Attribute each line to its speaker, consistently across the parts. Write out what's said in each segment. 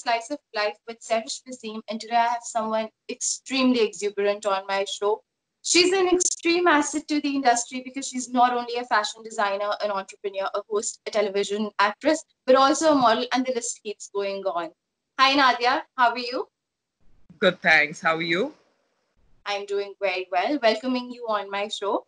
Speaker 1: Slice of Life with Sehrish Baseem, and today I have someone extremely exuberant on my show. She's an extreme asset to the industry because she's not only a fashion designer, an entrepreneur, a host, a television actress, but also a model, and the list keeps going on. Hi, Nadia. How are you?
Speaker 2: Good, thanks. How are you?
Speaker 1: I'm doing very well. Welcoming you on my show.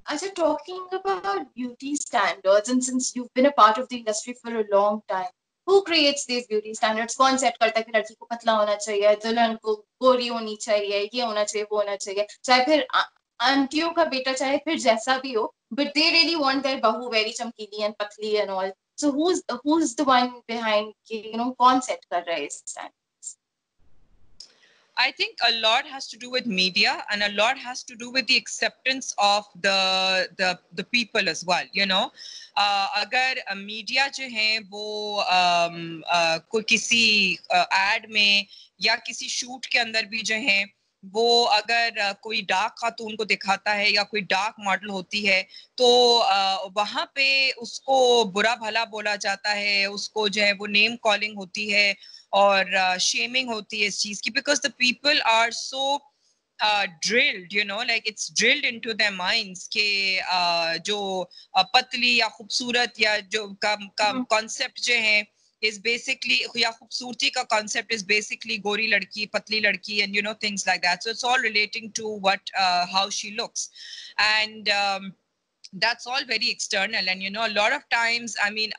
Speaker 1: Acha, talking about beauty standards, and since you've been a part of the industry for a long time, who creates these beauty standards? कौन set करता है कि लड़की को पतला होना चाहिए, दुल्हन को गोरी होनी चाहिए, ये होना चाहिए, वो होना चाहिए, चाहे फिर आंटियों का बेटा चाहे फिर जैसा भी हो, but they really want their बहू very चमकीली and पतली and all. So who's the one behind कौन सेट कर रहा है इस standard?
Speaker 2: I think a lot has to do with media, and a lot has to do with the acceptance of the people as well. अगर media जो है वो कोई किसी एड में या किसी शूट के अंदर भी जो है वो अगर कोई डार्क खातून को दिखाता है या कोई डार्क मॉडल होती है तो वहां पे उसको बुरा भला बोला जाता है, उसको जो है वो नेम कॉलिंग होती है और शेमिंग होती है इस चीज की, because the people are so drilled, like it's drilled into their minds के जो पतली या खूबसूरत या जो concept जो है is basically, या खूबसूरती का concept is basically गोरी लड़की, पतली लड़की, and things like that. So it's all relating to how she looks, and that's all very external. And a lot of times, I mean,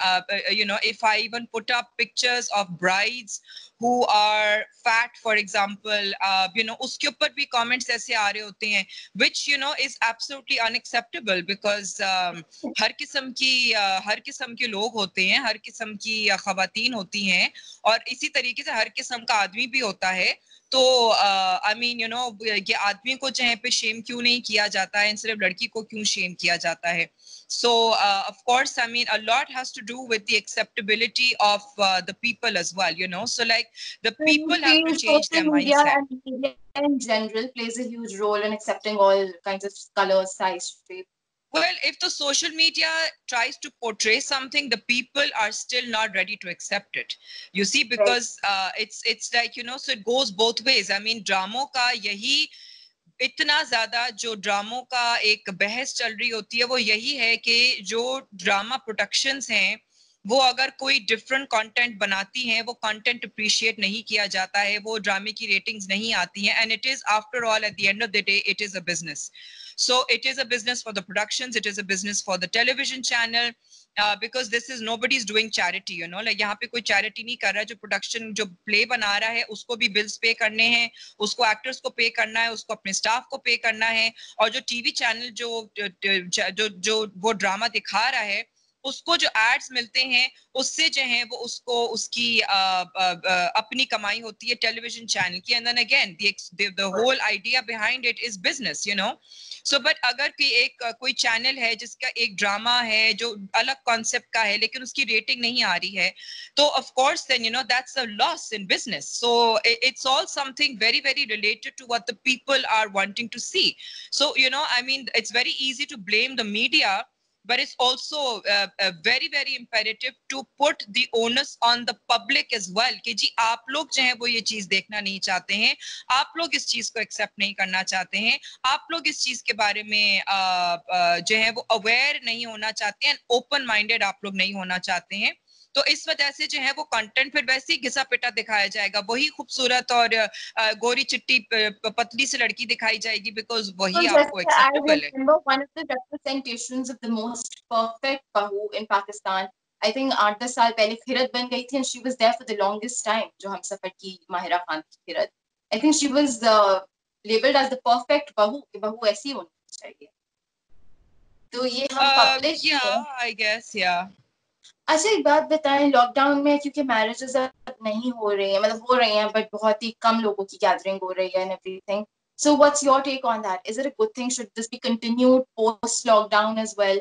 Speaker 2: if I even put up pictures of brides who are fat, for example, uske upar bhi comments aise aa rahe hote hain, which is absolutely unacceptable, because हर किस्म के लोग होते हैं, हर किस्म की ख़वातीन होती हैं, और इसी तरीके से हर किस्म का आदमी भी होता है. तो आई मीन ये आदमी को चाहे पे शेम क्यों नहीं किया जाता है, सिर्फ लड़की को क्यों शेम किया जाता है. So of course, I mean, a lot has to do with the acceptability of the people as well, so like the people have to change their mindset.
Speaker 1: And media in general plays a huge role in accepting all kinds of colors, size, shape.
Speaker 2: Well, if the social media tries to portray something, the people are still not ready to accept it. You see, because it's like, so it goes both ways. I mean, ड्रामों का यही इतना ज्यादा जो ड्रामों का एक बहस चल रही होती है वो यही है कि जो ड्रामा प्रोडक्शंस हैं वो अगर कोई डिफरेंट कंटेंट बनाती हैं वो कंटेंट अप्रिशिएट नहीं किया जाता है, वो ड्रामे की रेटिंग्स नहीं आती हैं, and it is after all at the end of the day it is a business. So it is a business for the productions, it is a business for the television channel, because this is, nobody's doing charity, like यहाँ पे कोई charity नहीं कर रहा है. जो production जो play बना रहा है उसको भी bills pay करने हैं, उसको actors को pay करना है, उसको अपने staff को pay करना है, और जो TV channel जो वो drama दिखा रहा है उसको जो एड्स मिलते हैं उससे जो है वो उसको उसकी अपनी कमाई होती है टेलीविजन चैनल की. And then again the whole idea behind it is business, so but अगर कोई चैनल है जिसका एक ड्रामा है जो अलग कॉन्सेप्ट का है लेकिन उसकी रेटिंग नहीं आ रही है तो of course then that's a loss in business. So it's all something very very related to what the people are wanting to see. So I mean it's very easy to blame the media, but it's also very very imperative to put the onus on the public as well कि जी आप लोग जो है वो ये चीज देखना नहीं चाहते हैं, आप लोग इस चीज को एक्सेप्ट नहीं करना चाहते हैं, आप लोग इस चीज के बारे में जो है वो अवेयर नहीं होना चाहते हैं, ओपन माइंडेड आप लोग नहीं होना चाहते हैं. तो इस वजह से जो है वो कंटेंट फिर वैसे ही घिसा पिटा दिखाया जाएगा, वही खूबसूरत और गोरी चिट्टी पतली सी लड़की दिखाई जाएगी, बिकॉज वही आपको एक्सेप्टेबल है.
Speaker 1: I remember one of the representations of the most perfect bahu in Pakistan. I think 8-10 साल पहले खिरत बन गई थी, and she was there for the longest time. जो हम सफर की माहिरा खान की खिरत. I think she was labeled as the perfect bahu कि बहू ऐसी होनी चाहिए. तो ये हम publish
Speaker 2: I guess, yeah.
Speaker 1: अच्छा एक बात बताएं, लॉकडाउन में क्योंकि मैरिजेस अब नहीं हो रही हैं, मतलब हो रही हैं बट बहुत ही कम लोगों की गैदरिंग हो रही है and everything. So what's your take on that? Is it a good thing? Should this be continued post lockdown as well?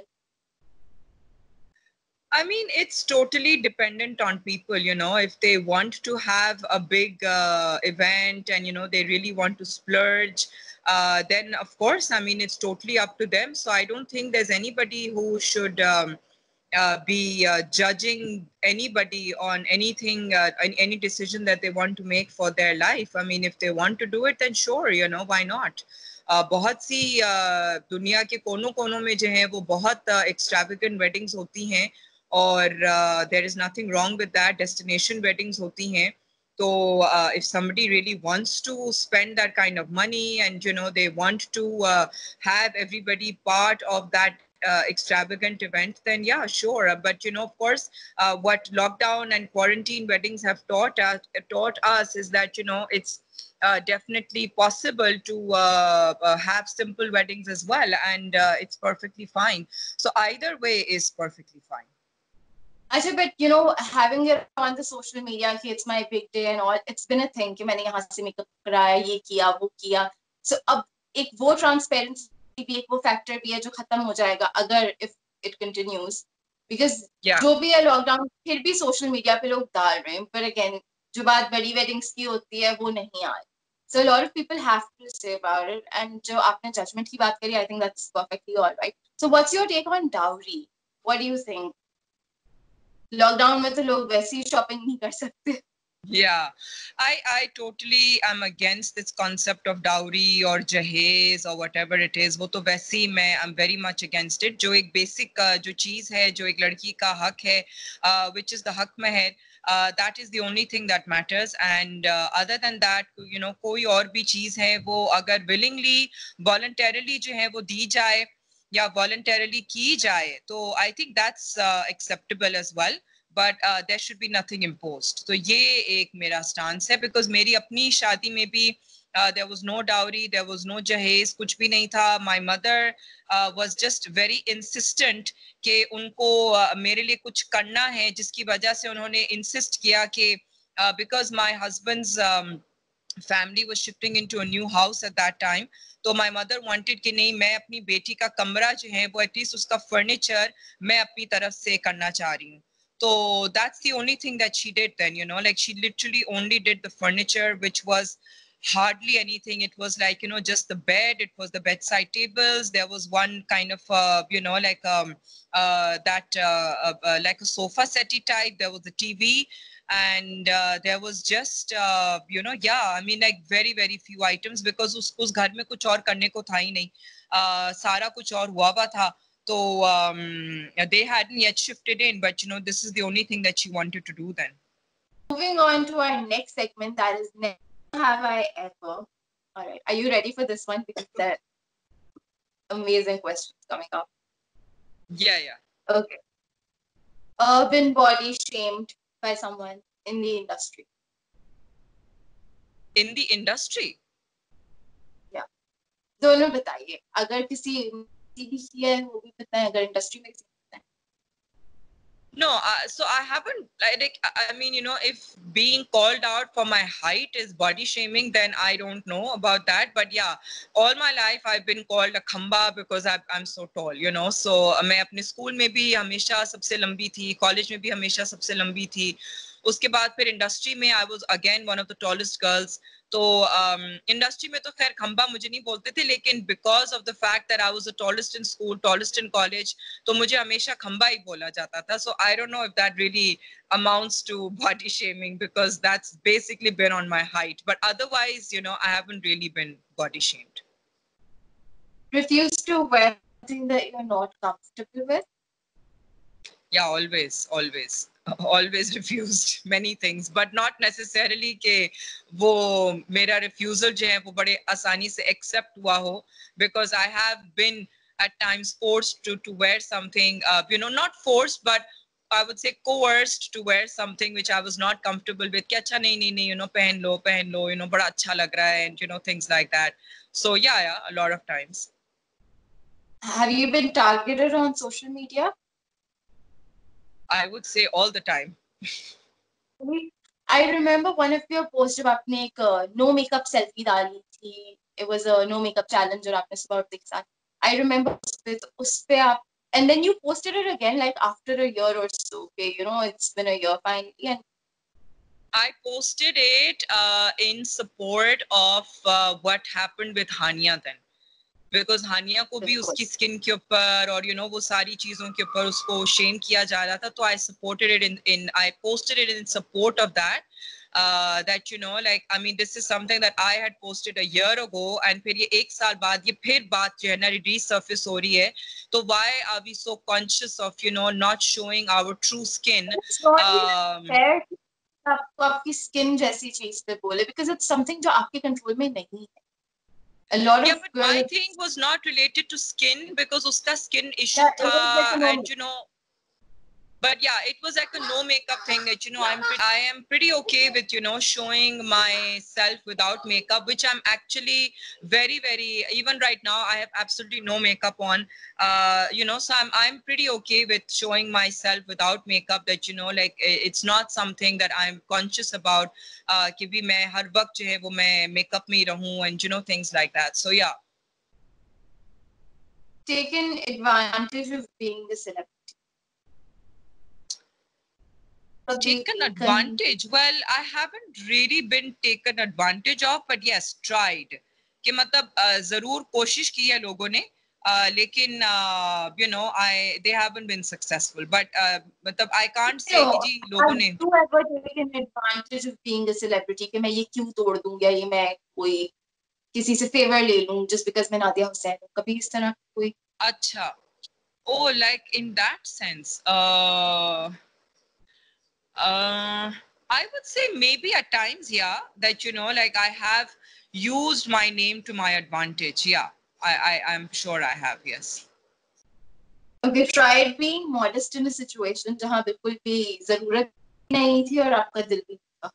Speaker 2: I mean, it's totally dependent on people, if they want to have a big event and, they really want to splurge, then of course, I mean, it's totally up to them. So I don't think there's anybody who should be judging anybody on anything, any decision that they want to make for their life. I mean, if they want to do it, then sure, you know, why not? बहुत सी दुनिया के कोनों कोनों में जो है वो बहुत extravagant weddings होती हैं और there is nothing wrong with that. Destination weddings होती हैं. So if somebody really wants to spend that kind of money and, you know, they want to have everybody part of that extravagant event, then yeah, sure. But, you know, of course, what lockdown and quarantine weddings have taught us is that, you know, it's definitely possible to have simple weddings as well. And it's perfectly fine. So either way is perfectly fine.
Speaker 1: Acha, but you know, having it on the social media, कि it's my big day and all, it's been a thing कि मैंने यहाँ से makeup कराया, ये किया, वो किया. So अब एक वो transparency भी एक वो factor भी है जो खत्म हो जाएगा अगर if it continues. Because जो भी है lockdown फिर भी social media पे लोग डाल रहे हैं. But again, जो बात बड़ी weddings की होती है वो नहीं आ रही. So a lot of people have to say about it. And जो आपने judgment की बात करी, I think that's perfectly all right. So what's your take on dowry? What do you think? Lockdown में तो लोग वैसे ही शॉपिंग नहीं कर सकते.
Speaker 2: Yeah, I totally am against this concept of dowry or jahez or whatever it is. वो तो वैसे ही मैं I'm very much against it. जो एक basic जो चीज है, जो एक लड़की का हक है, which is the हक महर, that is the only thing that matters. And other than that, you know, कोई और भी चीज है वो अगर willingly, voluntarily जो है वो दी जाए या voluntarily की जाए, तो I think that's acceptable as well. But there should be nothing imposed. So ये एक मेरा stance है, because मेरी अपनी शादी में भी there was no dowry, there was no jahez, कुछ भी नहीं था. My mother was just very insistent कि उनको मेरे लिए कुछ करना है, जिसकी वजह से उन्होंने insist किया कि because my husband's family was shifting into a new house at that time, तो my mother wanted कि नहीं, मैं अपनी बेटी का कमरा जो है वो एटलीस्ट उसका फर्नीचर मैं अपनी तरफ से करना चाह रही हूँ. So that's the only thing that she did then, you know, like she literally only did the furniture, which was hardly anything. It was like, you know, just the bed, it was the bedside tables. There was one kind of, you know, like like a sofa settee type. There was a TV. And there was just, you know, yeah, I mean, like very, very few items, because उस घर में कुछ और करने को था ही नहीं. सारा कुछ और हुआ था. So they hadn't yet shifted in, but you know, this is the only thing that she wanted to do then.
Speaker 1: Moving on to our next segment, that is Never Have I Ever. All right, are you ready for this one? Because there are amazing questions coming up.
Speaker 2: Yeah.
Speaker 1: Okay. Been body shamed by someone in the industry.
Speaker 2: In the industry?
Speaker 1: Yeah. दोनों बताइए. अगर किसी भी है वो भी बताएं, अगर इंडस्ट्री में
Speaker 2: No, so I haven't, like, I mean, you know, if being called out for my height is body shaming, then I don't know about that. But yeah, all my life I've been called a khamba because I'm so tall, you know. So मैं अपने school में भी हमेशा सबसे लंबी थी, college में भी हमेशा सबसे लंबी थी. उसके बाद फिर industry में I was again one of the tallest girls. तो इंडस्ट्री में तो खैर खंबा मुझे नहीं बोलते थे, लेकिन because of the fact that I was the tallest in school, tallest in college, तो मुझे हमेशा खंबा ही बोला जाता था. So I don't know if that really amounts to body shaming, because that's basically been on my height. But otherwise, you know, I haven't really been body shamed.
Speaker 1: Refuse to wear something that you're not comfortable with?
Speaker 2: Yeah, always refused many things, but not necessarily के वो मेरा refusal जो है वो बड़े आसानी से accept हुआ हो, because I have been at times forced to wear something, you know, not forced, but I would say coerced to wear something which I was not comfortable with. कि अच्छा नहीं, you know, पहन लो, you know, बड़ा अच्छा लग रहा है, and you know, things like that. So yeah, a lot of times.
Speaker 1: Have you been targeted on social media?
Speaker 2: I would say all the time.
Speaker 1: I remember one of your posts जब आपने एक no makeup selfie डाली थी. It was a no makeup challenge और आपने सुबह उठते के साथ. I remember उस पे आप, and then you posted it again like after a year or so. Okay, you know, it's been a year finally, and
Speaker 2: I posted it in support of what happened with Hania then. Because Hania को भी उसकी skin के ऊपर और वो सारी चीजों के ऊपर उसको शेम किया जा रहा था, तो I supported it in I posted it in support of that, that like I mean this is something that I had posted a year ago, and फिर ये एक साल बाद ये फिर बात जो है ना resurface हो रही है, तो why are we so conscious of not showing our true skin?
Speaker 1: fair आपको आपकी स्किन जैसी चीज पे बोले, because it's something जो आपके कंट्रोल में नहीं है. A lot
Speaker 2: yeah,
Speaker 1: of
Speaker 2: but my
Speaker 1: girls,
Speaker 2: thing was not related to skin because uska skin issue
Speaker 1: yeah, it
Speaker 2: tha,
Speaker 1: was like a
Speaker 2: and but yeah, it was like a no makeup thing that I am pretty okay with showing myself without makeup, which I'm actually very very, even right now I have absolutely no makeup on, so I'm pretty okay with showing myself without makeup, that like it's not something that I'm conscious about कि भी मैं हर वक्त जो है वो मैं makeup में ही रहूं, and things like that. So yeah,
Speaker 1: taken advantage of being a celebrity.
Speaker 2: Taken advantage? Well, I haven't really been taken advantage of, but yes, tried. कि मतलब जरूर कोशिश की है लोगों ने, लेकिन they haven't been successful. But मतलब I can't say कि जी लोगों ने.
Speaker 1: Have you ever taken advantage of being a celebrity कि मैं ये क्यों तोड़ दूं या ये मैं कोई किसी से फेवर ले लूं just because मैं नादिया हुसैन हूं, कभी इस तरह कोई?
Speaker 2: अच्छा, oh, like in that sense, I would say maybe at times, yeah, that like I have used my name to my advantage. Yeah, I'm sure I have. Yes.
Speaker 1: Okay, tried being modest in a situation जहां बिल्कुल भी जरूरत नहीं थी और आपका दिल भी था.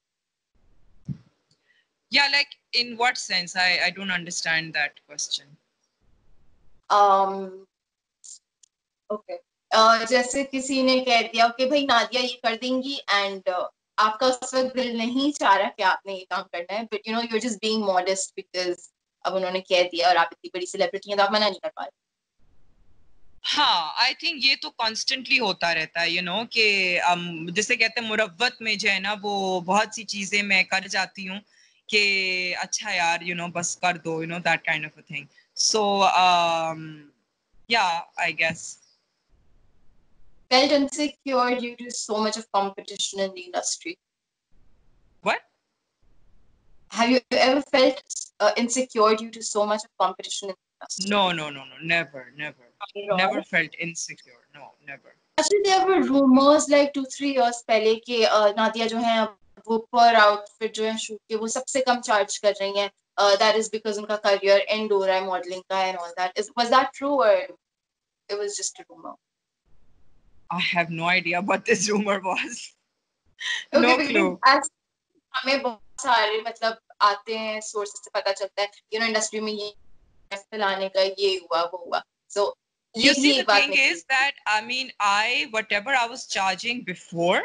Speaker 2: Yeah, like in what sense? I don't understand that question.
Speaker 1: Okay. जैसे किसी ने कह दिया कि भाई नादिया ये कर देंगी एंड आपका उस वक्त दिल नहीं चाह रहा कि आपने ये काम करना है, but you're just being modest because अब उन्होंने कह दिया और आप इतनी बड़ी सेलिब्रिटी हैं तो आप मना नहीं कर पा रहे.
Speaker 2: हाँ, आई थिंक ये तो कॉन्स्टेंटली होता रहता है, कि जिसे कहते हैं मुरव्वत में जो है ना वो बहुत सी चीजें मैं कर जाती हूँ कि अच्छा यार बस कर दो, that kind of a thing. So yeah, I guess.
Speaker 1: Felt insecure due to so much of competition in the industry.
Speaker 2: What?
Speaker 1: Have you ever felt insecure due to so much of competition in the industry?
Speaker 2: No, never felt insecure. No, never.
Speaker 1: Actually, there were rumors like 2-3 years पहले कि नादिया जो है वो पर outfit जो है shoot के वो सबसे कम चार्ज कर रही हैं. That is because उनका career end हो रहा है मॉडलिंग का and all that. Was that true or it was just a rumor?
Speaker 2: I have no idea what this rumor was.
Speaker 1: Okay,
Speaker 2: No
Speaker 1: because
Speaker 2: clue.
Speaker 1: as हमें बहुत सारे मतलब आते हैं सोर्सेस से पता चलता है इंडस्ट्री में ये फैलाने का ये हुआ वो हुआ. So
Speaker 2: You
Speaker 1: ये भी
Speaker 2: see, the
Speaker 1: एक बात
Speaker 2: thing is that I mean, whatever I was charging before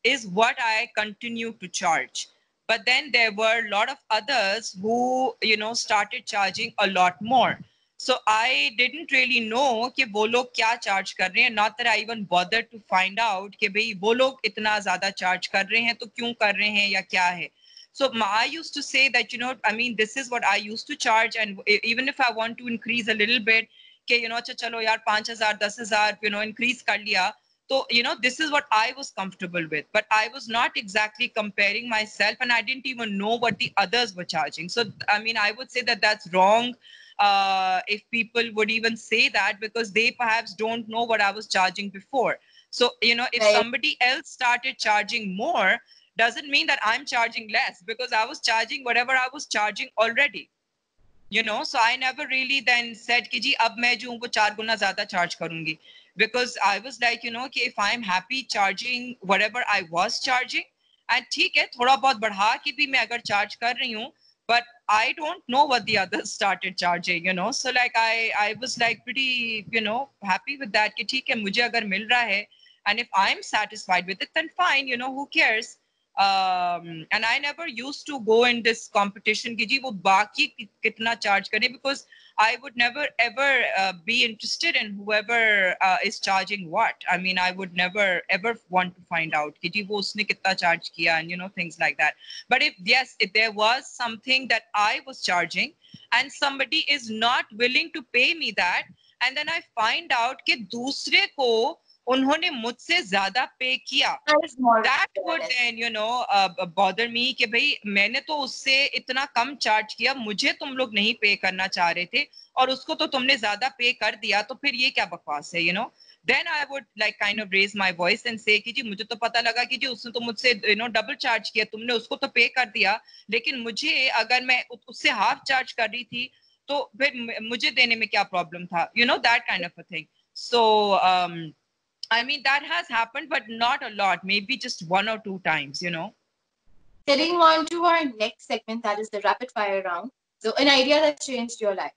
Speaker 2: is what I continue to charge. But then there were a lot of others who, started charging a lot more. So I didn't really know कि वो लोग क्या charge कर रहे हैं. Not that I even bothered to find out कि भाई वो लोग इतना ज़्यादा charge कर रहे हैं तो क्यों कर रहे हैं या क्या है. So I used to say that, I mean, this is what I used to charge, and even if I want to increase a little bit, कि अच्छा चलो यार 5,000 10,000 increase कर लिया, so this is what I was comfortable with, but I was not exactly comparing myself, and I didn't even know what the others were charging. So I mean, I would say that that's wrong if people would even say that, because they perhaps don't know what I was charging before. So if
Speaker 1: right.
Speaker 2: somebody else started charging more, doesn't mean that I'm charging less, because I was charging whatever I was charging already. So I never really then said कि जी अब मैं जो हूँ वो 4 गुना ज़्यादा charge करूँगी, because I was like कि if I'm happy charging whatever I was charging, and ठीक है थोड़ा बहुत बढ़ा के भी मैं अगर charge कर रही हूँ, but I don't know what the others started charging, so like I was like pretty happy with that कि ठीक है मुझे अगर मिल रहा है, and if I'm satisfied with it, then fine, who cares. And I never used to go in this competition कि जी वो बाकी कितना charge करे, because I would never ever be interested in whoever is charging what. I mean, I would never ever want to find out कि जी वो उसने कितना charge किया, and things like that. But if there was something that I was charging and somebody is not willing to pay me that, and then I find out कि दूसरे को उन्होंने मुझसे ज़्यादा पे किया,
Speaker 1: That is more
Speaker 2: that would
Speaker 1: fairness.
Speaker 2: then bother me कि भाई मैंने तो उससे इतना कम चार्ज किया, मुझे तुम लोग नहीं पे करना चाह रहे थे और उसको तो तुमने ज्यादा पे कर दिया, तो फिर ये क्या बकवास है, then I would like kind of raise my voice and say कि जी मुझे तो पता लगा कि जी उसने तो मुझसे डबल चार्ज किया, तुमने उसको तो पे कर दिया, लेकिन मुझे अगर मैं उससे हाफ चार्ज कर रही थी तो फिर मुझे देने में क्या प्रॉब्लम था, that kind of a thing. So I mean, that has happened, but not a lot, maybe just one or two times.
Speaker 1: Getting on to our next segment, that is the rapid fire round. So, an idea that changed your life.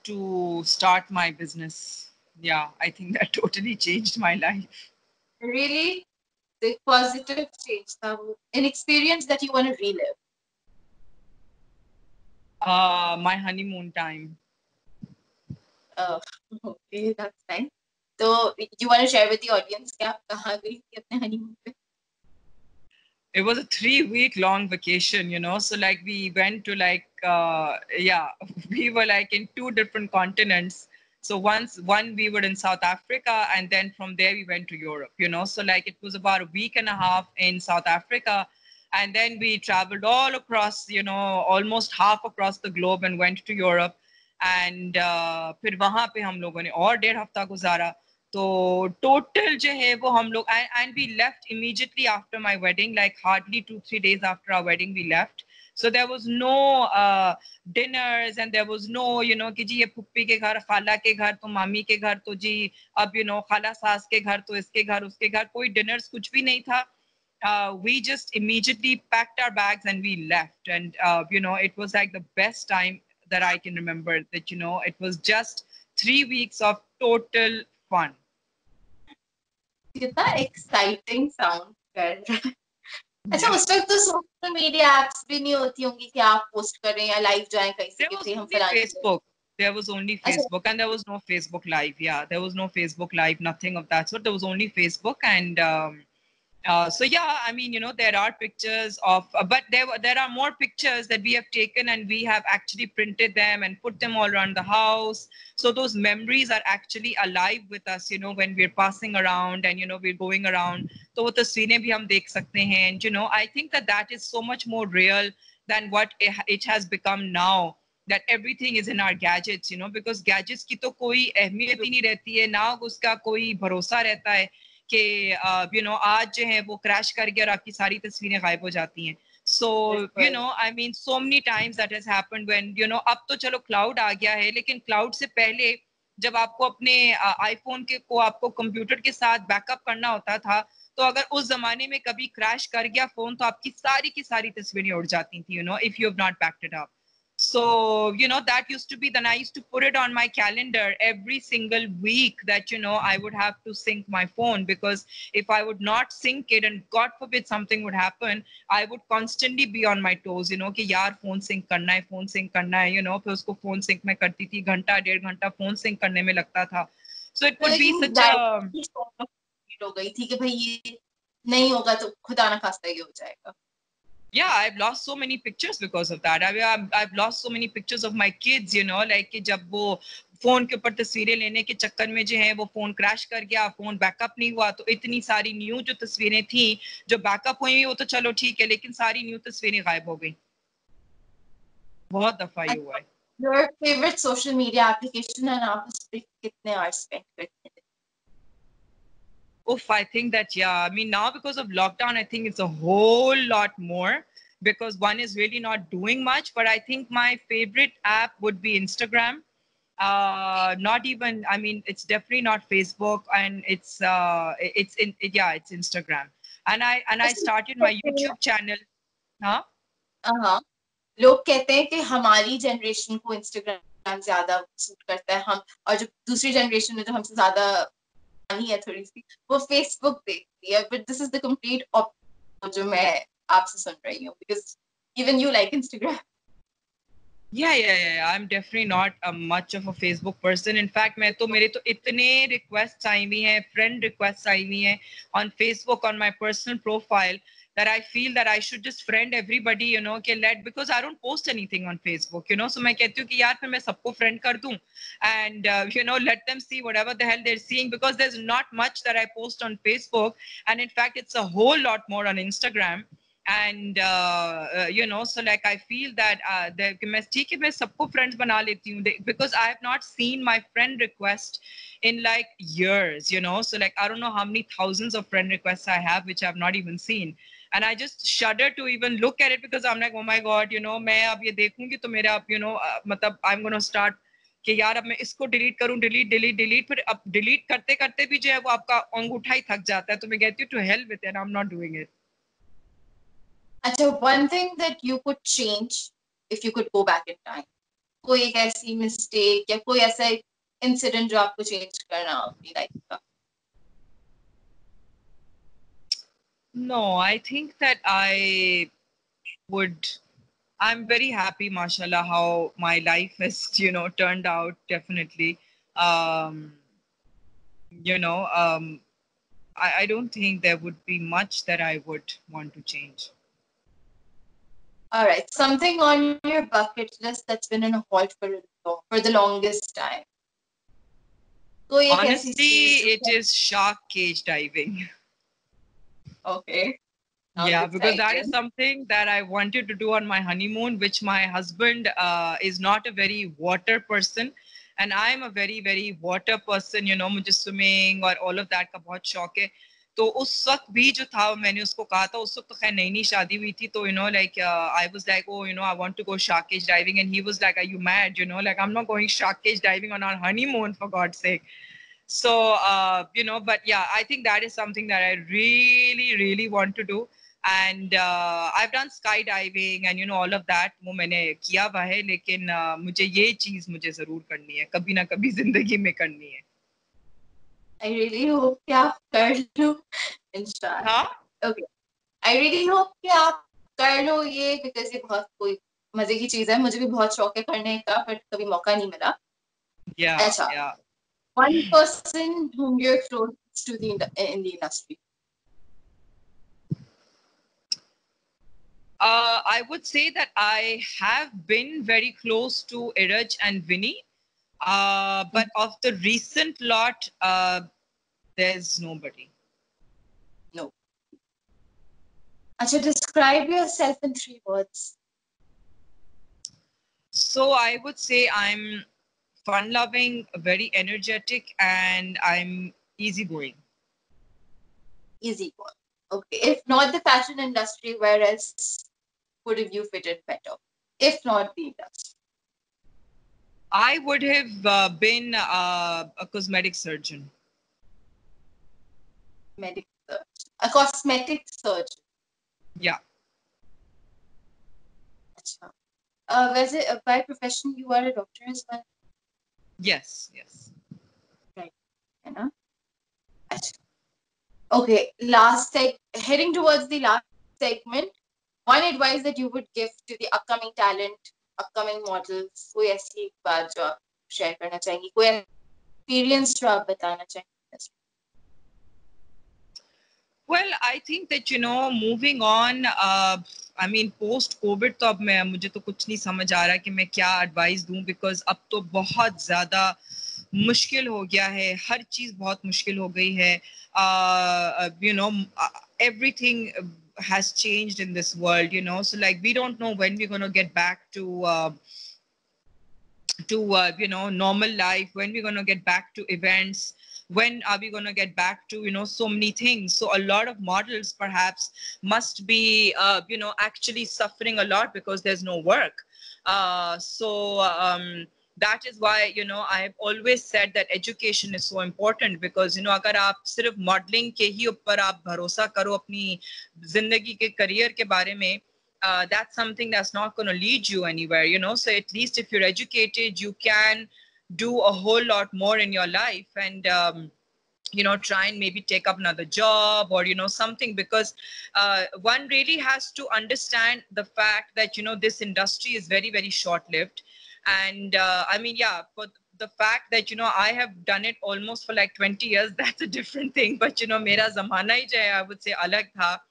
Speaker 2: To start my business. Yeah, I think that totally changed my life.
Speaker 1: Really, the positive change, an experience that you want to relive.
Speaker 2: My honeymoon time.
Speaker 1: Uh, okay, that's fine. So, you want to share with the audience क्या आप कहाँ गई थी अपने honeymoon पे?
Speaker 2: It was a 3-week long vacation, so like we went to we were like in 2 different continents. So one we were in South Africa, and then from there we went to Europe, so like it was about a week and a half in South Africa, and then we traveled all across, almost half across the globe and went to Europe. And फिर वहां पे हम लोगों ने और 1.5 हफ्ता गुजारा. तो टोटल जो है वो हम लोग, and we left immediately after my wedding, like hardly 2-3 days after our wedding we left. So there was no dinners, and there was no कि जी ये फुप्पी के घर, खाला के घर, तो मामी के घर, तो जी अब खाला सास के घर, तो इसके घर उसके घर, कोई dinners कुछ भी नहीं था. We just immediately packed our bags and we left, and it was like the best time that I can remember, that it was just 3 weeks of total fun.
Speaker 1: कितना exciting sound कर रहा है. अच्छा, उस वक्त तो सोशल मीडिया एप्स भी नहीं होती होंगी कि आप पोस्ट करें या लाइव जाएं कहीं
Speaker 2: There
Speaker 1: से
Speaker 2: was
Speaker 1: कि हम
Speaker 2: only
Speaker 1: फलाने
Speaker 2: Facebook. There was only
Speaker 1: अच्छा,
Speaker 2: Facebook, and there was no Facebook Live. Yeah, there was no Facebook Live, nothing of that sort. There was only Facebook, and so yeah, I mean, there are pictures of, but there are more pictures that we have taken, and we have actually printed them and put them all around the house. So those memories are actually alive with us, when we're passing around and we're going around. So वो तस्वीरें भी हम देख सकते हैं, and I think that is so much more real than what it has become now. That everything is in our gadgets, because gadgets की तो कोई अहमियत ही नहीं रहती है, ना उसका कोई भरोसा रहता है कि आज जो है वो क्रैश कर गया और आपकी सारी तस्वीरें गायब हो जाती हैं. So I mean, so many times that has happened when अब तो चलो क्लाउड आ गया है, लेकिन क्लाउड से पहले जब आपको अपने आईफोन के को आपको कंप्यूटर के साथ बैकअप करना होता था, तो अगर उस जमाने में कभी क्रैश कर गया फोन, तो आपकी सारी की सारी तस्वीरें उड़ जाती थी, if you have not backed it up. So that used to be, then I used to put it on my calendar every single week that I would have to sync my phone, because if I would not sync it and God forbid something would happen, I would constantly be on my toes, कि यार phone sync करना है, phone sync करना है, फिर उसको phone sync मैं करती थी, घंटा 1.5 घंटा phone sync करने में लगता था. So it would be such a,
Speaker 1: हो गई थी कि भाई ये नहीं होगा तो खुदा ना खास्ता ये हो जाएगा.
Speaker 2: Yeah, I've lost so many pictures because of that. I've lost so many pictures of my kids, like कि जब वो फोन के ऊपर तस्वीरें लेने के चक्कर में जो है वो फोन क्रैश कर गया, फोन बैकअप नहीं हुआ, तो इतनी सारी न्यू जो तस्वीरें थी जो बैकअप हुई वो तो चलो ठीक है, लेकिन सारी न्यू तस्वीरें गायब हो गई. बहुत दफा ये हुआ है.
Speaker 1: Your favorite social media application and आप उस पे कितने hours spend करते हैं?
Speaker 2: Oof, I think that, yeah, I mean, now because of lockdown, I think it's a whole lot more, because one is really not doing much. But I think my favorite app would be Instagram. Not even, I mean, it's definitely not Facebook, and it's it's Instagram. And I started my YouTube channel. Huh?
Speaker 1: हाँ, लोग कहते हैं कि हमारी generation को Instagram ज्यादा suit करता है, हम और जो दूसरी जनरेशन है जो हमसे ज्यादा पुरानी है थोड़ी सी, वो फेसबुक देखती है. But this is the complete opposite जो मैं आपसे सुन रही हूँ, because even you like Instagram.
Speaker 2: Yeah. I'm definitely not much of a Facebook person. In fact, मेरे तो इतने requests आई हुई हैं, friend requests आई हुई हैं on Facebook on my personal profile, that I feel that I should just friend everybody, you know, because I don't post anything on Facebook, you know. So मैं कहती हूँ कि यार फिर मैं सबको friend कर दूँ and you know, let them see whatever the hell they're seeing, because there's not much that I post on Facebook, and in fact it's a whole lot more on Instagram. And you know, so like I feel that मैं सबको friends बना लेती हूँ, because I have not seen my friend request in like years, you know. So like I don't know how many thousands of friend requests I have which I've not even seen, and I just shudder to even look at it, because I'm like, oh my god, you know, मैं अब ये देखूंगी तो मेरा अब, you know, मतलब I'm going to start कि यार अब मैं इसको डिलीट करूं, डिलीट, फिर अब डिलीट करते करते भी जो है वो आपका अंगूठा ही थक जाता है, तो मैं कहती हूँ to hell with it, I'm not doing it.
Speaker 1: अच्छा, one thing that you could change if you could go back in time, कोई एक ऐसी mistake या कोई ऐसा incident जो आपको change करना हो अपनी life का?
Speaker 2: No, I think that I'm very happy, mashallah, how my life has, you know, turned out, definitely. Um, you know, I don't think there would be much that I would want to change.
Speaker 1: All right, something on your bucket list that's been in a halt for the longest time. कोई एक ऐसी
Speaker 2: Honestly,
Speaker 1: चीज जो
Speaker 2: it is shark cage diving.
Speaker 1: okay.
Speaker 2: Yeah, because that is
Speaker 1: Exciting.
Speaker 2: something that I wanted to do on my honeymoon, which my husband is not a very water person, and I'm a very very water person. You know, मुझे swimming और all of that का बहुत शौक है. तो उस वक्त भी जो था मैंने उसको कहा था, उस वक्त तो खैर नई नई शादी हुई थी, तो you know like I was like, oh, you know, I want to go shark cage diving, and he was like, are you mad? You know, like I'm not going shark cage diving on our honeymoon, for God's sake. So you know, but yeah, I think that is something that I really really want to do. And I've done skydiving and you know all of that, वो मैंने किया हुआ है, लेकिन मुझे ये चीज मुझे जरूर करनी है, कभी ना कभी जिंदगी में करनी है.
Speaker 1: I really hope कि आप कर लो इंशाल्लाह.
Speaker 2: हाँ.
Speaker 1: Okay. I really hope कि आप कर लो ये, because ये बहुत कोई मजे की चीज है. मुझे भी बहुत शौक है करने का, पर कभी मौका नहीं मिला.
Speaker 2: Yeah,
Speaker 1: अच्छा,
Speaker 2: yeah.
Speaker 1: one person whom you're close to in the industry.
Speaker 2: I would say that I have been very close to Iraj and Vinny, but of the recent lot, there's nobody.
Speaker 1: No. Acha, describe yourself in 3 words.
Speaker 2: So I would say I'm fun-loving, very energetic, and I'm easygoing.
Speaker 1: Easy one. Okay. If not the fashion industry, where else would have you fitted better? If not the industry.
Speaker 2: I would have been a cosmetic surgeon.
Speaker 1: Medic surgeon. A cosmetic surgeon.
Speaker 2: Yeah.
Speaker 1: Acha. वैसे by profession you are a doctor as well?
Speaker 2: Yes, yes.
Speaker 1: Right. है ना? Acha. Okay, heading towards the last segment, one advice that you would give to the upcoming talent, upcoming models, कोई ऐसी बात जो आप share करना चाहेंगी, कोई experience जो आप बताना चाहेंगी?
Speaker 2: Well, I think that, you know, moving on, I mean, post-COVID, तो अब मुझे तो कुछ नहीं समझ आ रहा कि मैं क्या advice दूं, because अब तो बहुत ज़्यादा मुश्किल हो गया है, हर चीज़ बहुत मुश्किल हो गई है. You know, everything has changed in this world, you know, so like we don't know when we're going to get back to you know, normal life, when we're going to get back to events, when are we going to get back to, you know, so many things. So a lot of models perhaps must be you know, actually suffering a lot because there's no work. That is why, you know, I have always said that education is so important, because, you know, agar aap sirf modeling ke hi uppar aap bharosa karo apni zindagi ke career ke bare mein, that's something that's not going to lead you anywhere, you know. So at least if you're educated, you can do a whole lot more in your life, and you know, try and maybe take up another job or, you know, something, because one really has to understand the fact that, you know, this industry is very very short lived. And I mean, yeah, but the fact that, you know, I have done it almost for like 20 years, that's a different thing. But, you know, mera zamana hi jo hai, I would say alag tha.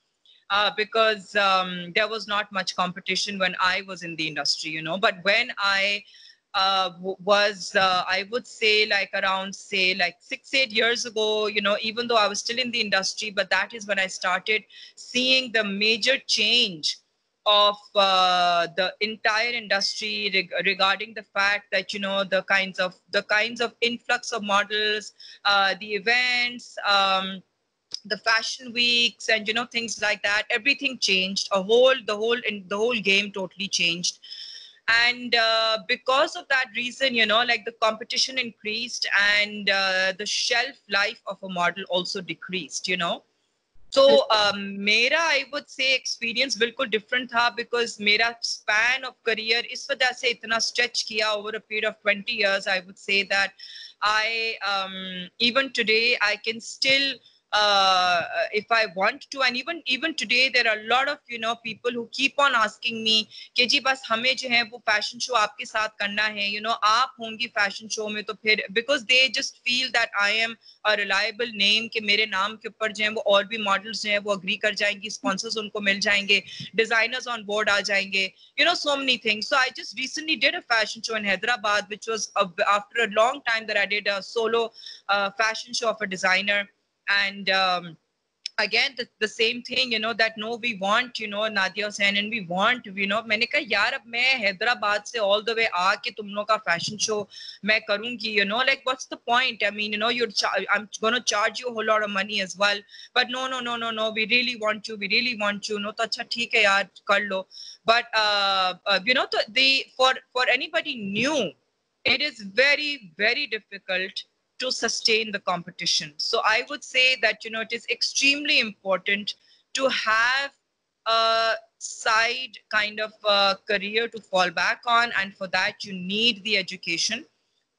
Speaker 2: because there was not much competition when I was in the industry, you know. But when I was, I would say, like around, say, like 6-8 years ago, you know, even though I was still in the industry, but that is when I started seeing the major change of the entire industry regarding the fact that, you know, the kinds of influx of models, the events, the fashion weeks, and, you know, things like that. Everything changed. The whole game totally changed. And because of that reason, you know, like the competition increased, and the shelf life of a model also decreased, you know. So मेरा I would say experience बिल्कुल different था, because मेरा span of career इस वजह से इतना stretch किया over a period of 20 years. I would say that I even today I can still, if I want to, and even today there are a lot of, you know, people who keep on asking me कि जी बस हमें जो है वो fashion show आपके साथ करना है, you know, आप होंगी fashion show में तो फिर, because they just feel that I am a reliable name, कि मेरे नाम के ऊपर जो है वो और भी models जो है वो agree कर जाएंगी, sponsors उनको मिल जाएंगे, designers on board आ जाएंगे, you know, so many things. So I just recently did a fashion show in Hyderabad, which was after a long time that I did a solo fashion show of a designer. And again the same thing, you know, that no, we want, you know, Nadia Hussain, and we want, you know, मैंने कहा यार अब मैं हैदराबाद से all the way आके तुम लोग का fashion show मैं करूंगी, you know, like what's the point? I mean, you know, I'm going to charge you a whole lot of money as well. But no, we really want you, no, तो अच्छा ठीक है यार कर लो. But you know, for anybody new, it is very, very difficult to sustain the competition. So I would say that, you know, it is extremely important to have a side kind of career to fall back on, and for that you need the education,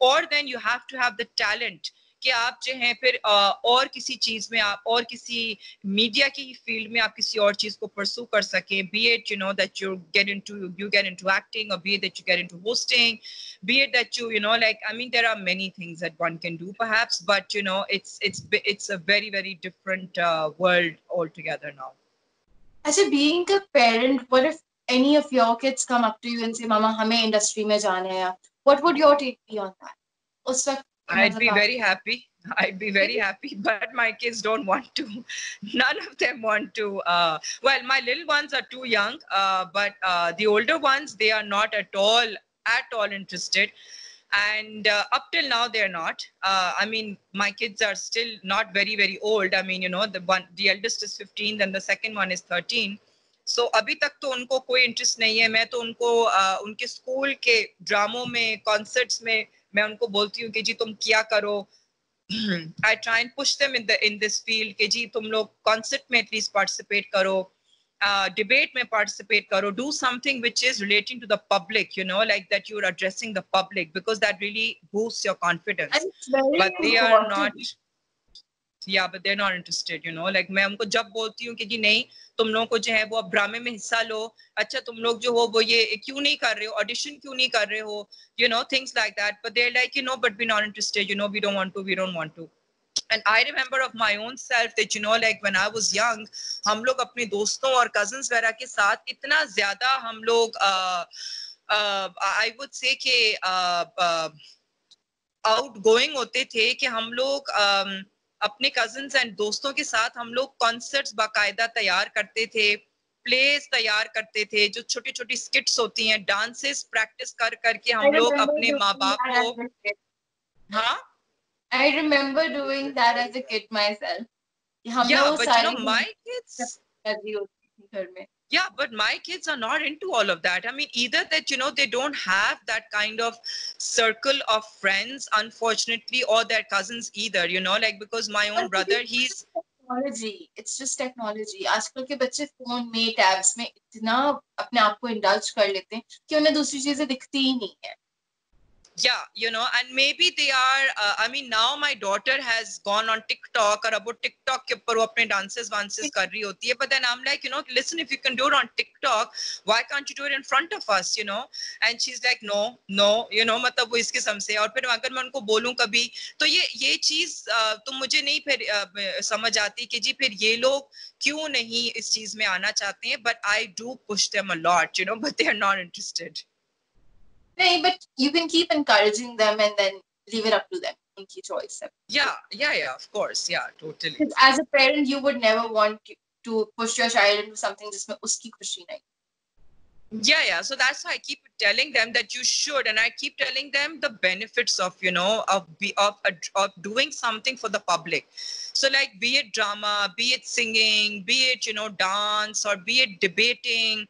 Speaker 2: or then you have to have the talent कि आप जो हैं फिर और किसी चीज में, आप और किसी मीडिया की फील्ड में आप किसी और चीज को परसू कर सकें, be it, you know, that you get into acting, or be it that you get into hosting, be it that you know, like, I mean, there are many things that one can do perhaps, but, you know, it's a very, very different world altogether now.
Speaker 1: As a being a parent, what if any of your kids come up to you and say, Mama, हमें industry में जाना है? What would your take be on that? उस वक्त
Speaker 2: I'd be
Speaker 1: मतलब
Speaker 2: very happy. I'd be very happy, but my kids don't want to. None of them want to. Well, my little ones are too young, but the older ones, they are not at all interested. And up till now, they're not. I mean, my kids are still not very, very old. I mean, you know, the eldest is 15, then the second one is 13. So अभी तक तो उनको कोई interest नहीं है. मैं तो उनको उनके स्कूल के ड्रामों में, कॉन्सर्ट्स में मैं उनको बोलती हूँ कि जी तुम क्या करो. I try and push them in this field कि जी तुम लोग कॉन्सर्ट में at least participate करो, debate में participate करो, do something which is relating to the public, you know, like that you're addressing the public, because that really boosts your confidence.
Speaker 1: and it's very
Speaker 2: But they are not.
Speaker 1: important.
Speaker 2: Yeah, but they're not interested, you know, like मैं उनको जब बोलती हूँ कि जी नहीं, तुम लोगों को जो है वो अब ड्रामे में हिस्सा लो, अच्छा तुम लोग जो हो वो ये क्यों नहीं कर रहे हो, ऑडिशन क्यों नहीं कर रहे हो, you know, things like that. But they're like, you know, but we're not interested, you know, we don't want to. And I remember of my own self that, you know, like when I was young, हम लोग अपने दोस्तों और cousins वगैरह के साथ इतना ज़्यादा हम लोग I would say कि outgoing होते थे कि हम लोग अपने cousins and दोस्तों के साथ हम लोग concerts बाकायदा तैयार करते थे, plays तैयार करते थे, जो छोटी छोटी skits होती हैं, dances practice कर करके
Speaker 1: I
Speaker 2: हम लोग
Speaker 1: remember
Speaker 2: अपने माँ
Speaker 1: doing
Speaker 2: बाप
Speaker 1: that
Speaker 2: को.
Speaker 1: as a kid.
Speaker 2: हाँ.
Speaker 1: I remember doing that as a kid myself. हम
Speaker 2: Yeah,
Speaker 1: लोग
Speaker 2: but you know,
Speaker 1: सारी
Speaker 2: my kids.
Speaker 1: कर रही होती थी घर में.
Speaker 2: Yeah, but my kids are not into all of that. I mean, either that, you know, they don't have that kind of circle of friends, unfortunately, or their cousins either, you know, like because my own
Speaker 1: But
Speaker 2: brother, he's.
Speaker 1: technology, it's just technology. आजकल के बच्चे phone में, tabs में इतना अपने आप को indulge कर लेते हैं कि उन्हें दूसरी चीजें दिखती ही नहीं है.
Speaker 2: Yeah, and maybe they are, I mean, now my daughter has gone on TikTok, और अब वो TikTok के ऊपर वो अपने dances वांसेस कर रही होती है, but then I'm like, listen, if you can do it on TikTok, why can't you do it in front of us, and she's like, no, मतलब वो इस किस्म से, और फिर अगर मैं उनको बोलूं कभी, तो ये चीज तो मुझे नहीं फिर समझ आती कि जी फिर ये लोग क्यों नहीं इस चीज में आना चाहते हैं, but I do push them a lot, but they are not interested.
Speaker 1: No, but you can keep encouraging them and then leave it up to them. Unki choice hai.
Speaker 2: Yeah, of course. Yeah, totally.
Speaker 1: Because as a parent, you would never want to push your child into something जिसमें उसकी खुशी नहीं.
Speaker 2: Yeah. So that's why I keep telling them that you should, and I keep telling them the benefits of, of doing something for the public. So like, be it drama, be it singing, be it, dance, or be it debating,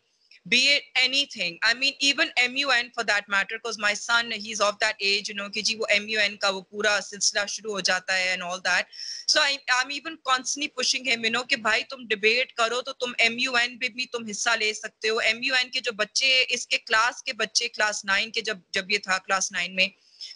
Speaker 2: be it anything. I mean, even MUN for that matter, because my son, he's of that age, कि जी वो MUN का वो पूरा सिलसिला शुरू हो जाता है and all that. So I'm even constantly pushing him, कि भाई तुम debate करो तो तुम MUN पे भी तुम हिस्सा ले सकते हो. MUN के जो बच्चे, इसके क्लास के बच्चे, क्लास 9 के जब ये था क्लास 9 में,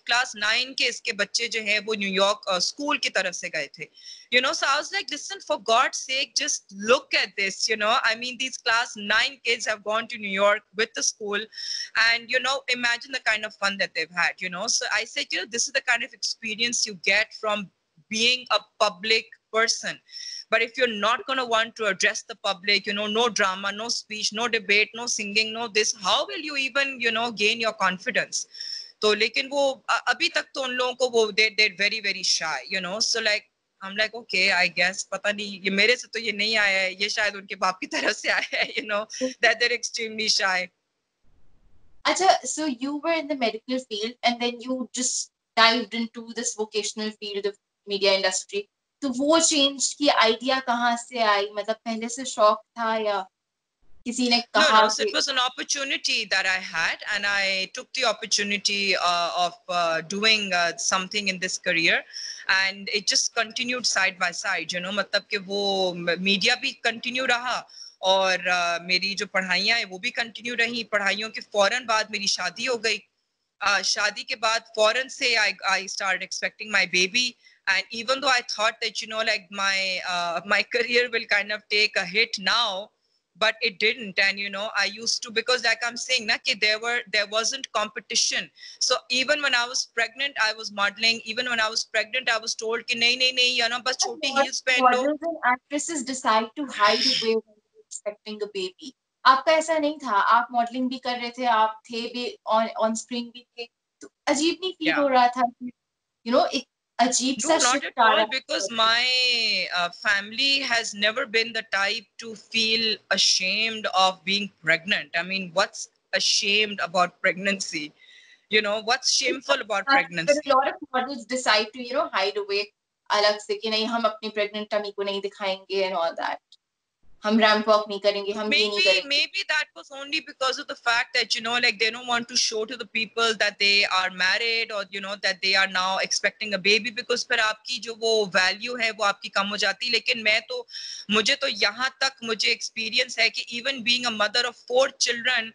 Speaker 2: क्लास 9 के इसके बच्चे जो है वो न्यूयॉर्क स्कूल की तरफ से गए थे. So I was like, listen, for God's sake, just look at this. I mean, these class 9 kids have gone to New York with the school, and imagine the kind of fun that they've had. So I said, this is the kind of experience you get from being a public person. But if you're not going to want to address the public, no drama, no speech, no debate, no singing, no this, how will you even, gain your confidence? तो लेकिन वो अभी तक तो उन लोगों को वो they're very very shy, so like I'm like, okay, I guess पता नहीं, ये मेरे से तो ये नहीं आया है, ये शायद उनके बाप की तरफ से आया है, that they're extremely shy.
Speaker 1: Acha, so you were in the medical field and then you just dived into this vocational field of media industry. तो वो change की idea कहाँ से आई? मतलब पहले से शौक था या किसी ने कहा
Speaker 2: No. So it
Speaker 1: कि
Speaker 2: was an opportunity that I had, and I took the opportunity of doing something in this career, and it just continued side by side. मतलब कि वो media भी continue रहा, और मेरी जो पढ़ाइयाँ है वो भी continue रही. पढ़ाइयों के फौरन बाद मेरी शादी हो गई. शादी के बाद फौरन से I started expecting my baby. And even though I thought that, like my career will kind of take a hit now, but it didn't. And I used to, because like I'm saying there wasn't competition. So even when I was pregnant, I was modeling. Even when I was pregnant, I was told कि नहीं बस छोटी heels पहन लो.
Speaker 1: models and actresses decide to hide away when they're expecting a baby. आपका ऐसा नहीं था, आप मॉडलिंग भी कर रहे थे, आप थे भी ऑन स्क्रीन भी थे, तो अजीब नहीं फील
Speaker 2: Yeah.
Speaker 1: हो रहा था कि एक अजीब
Speaker 2: No,
Speaker 1: सा
Speaker 2: not at
Speaker 1: शिफ्ट आ
Speaker 2: all,
Speaker 1: रहा
Speaker 2: because
Speaker 1: था.
Speaker 2: my family has never been the type to feel ashamed of being pregnant. I mean, what's ashamed about pregnancy? What's shameful about
Speaker 1: But a
Speaker 2: pregnancy?
Speaker 1: lot of models decide to hide away अलग से कि नहीं हम अपनी pregnant tummy को नहीं दिखाएंगे and all that. हम रैंप वॉक नहीं करेंगे, हम ये नहीं करेंगे.
Speaker 2: Maybe that was only because of the fact that like they don't want to show to the people that they are married, or that they are now expecting a baby, because फिर आपकी जो वो value है वो आपकी कम हो जाती. लेकिन मुझे तो यहाँ तक मुझे experience है कि even being a mother of 4 children,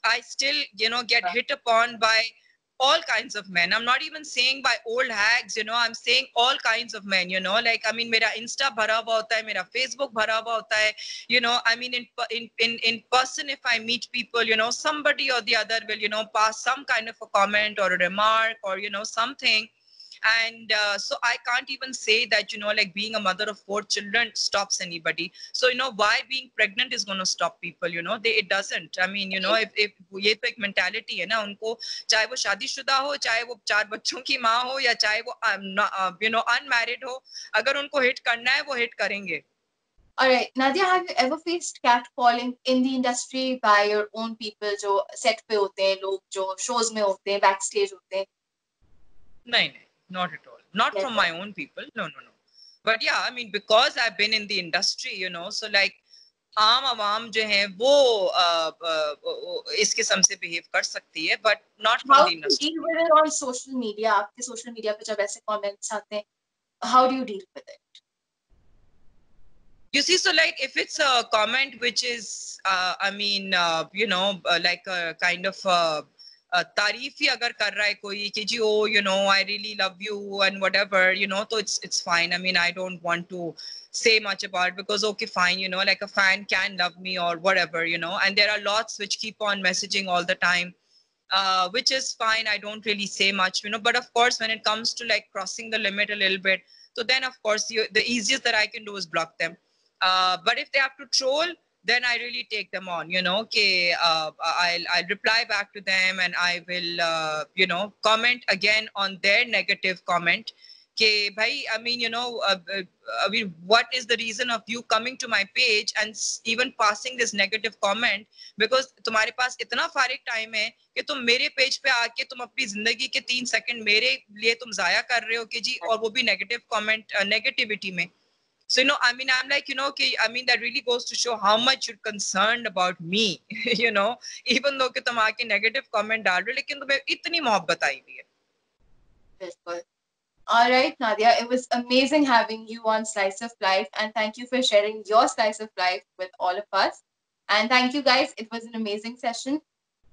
Speaker 2: I still get hit upon by all kinds of men. I'm not even saying by old hags, I'm saying all kinds of men, like I mean मेरा Insta भरा हुआ होता है, मेरा Facebook भरा हुआ होता है, I mean in person, if I meet people, somebody or the other will pass some kind of a comment or a remark, or something. And so I can't even say that like being a mother of 4 children stops anybody. So why being pregnant is going to stop people, it doesn't. I mean if ये तो एक mentality है ना उनको, चाहे वो शादीशुदा हो, चाहे वो 4 बच्चों की माँ हो, या चाहे वो unmarried हो, अगर उनको hit करना है वो hit करेंगे.
Speaker 1: All right, Nadia, have you ever faced catcalling in the industry by your own people जो set पे होते हैं, लोग जो shows में होते हैं, backstage होते हैं?
Speaker 2: No, not at all. Not from my own people. No. But yeah, I mean, because I've been in the industry, so like आम आवाम जो है वो इस किस्म से बिहेव कर सकती है, but not from
Speaker 1: How
Speaker 2: the
Speaker 1: do you
Speaker 2: industry.
Speaker 1: deal with it on social media? आपके social media पे जब ऐसे comments आते हैं, how do you deal with it?
Speaker 2: You see, so like if it's a comment which is, I mean, like a kind of तारीफ ही अगर कर रहा है कोई कि जी oh you know I really love you and whatever you know, so it's fine. I mean I don't want to say much about it because okay fine, you know, like a fan can love me or whatever, you know, and there are lots which keep on messaging all the time, which is fine. I don't really say much, you know, but of course when it comes to like crossing the limit a little bit, so then of course the easiest that I can do is block them. But if they have to troll, then I really take them on, you know, okay, I'll reply back to them and I will, you know, comment again on their negative comment. Okay, bhai, I mean, you know, I mean, what is the reason of you coming to my page and even passing this negative comment? Because तुम्हारे पास इतना फारिग time है कि तुम मेरे page पे आके तुम अपनी जिंदगी के 3 सेकंड मेरे लिए तुम जाया कर रहे हो कि जी, और वो भी नेगेटिव कमेंट नेगेटिविटी में. So, you know, I mean, I'm like, you know, okay, I mean, that really goes to show how much you're concerned about me, you know, even though कि तुम आके negative comment डाल रहे हो, लेकिन तुम्हें इतनी मोहब्बत आई हुई है.
Speaker 1: बिल्कुल. All right, Nadia, it was amazing having you on Slice of Life, and thank you for sharing your slice of life with all of us. And thank you, guys. It was an amazing session.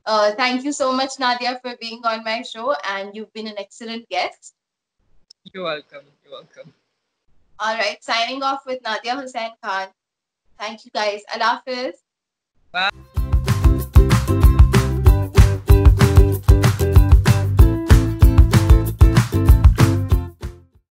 Speaker 1: Thank you so much, Nadia, for being on my show, and you've been an excellent guest.
Speaker 2: You're welcome. You're welcome.
Speaker 1: All right, signing off with Nadia Hussain Khan. Thank you, guys. Allah Hafiz.
Speaker 2: Bye.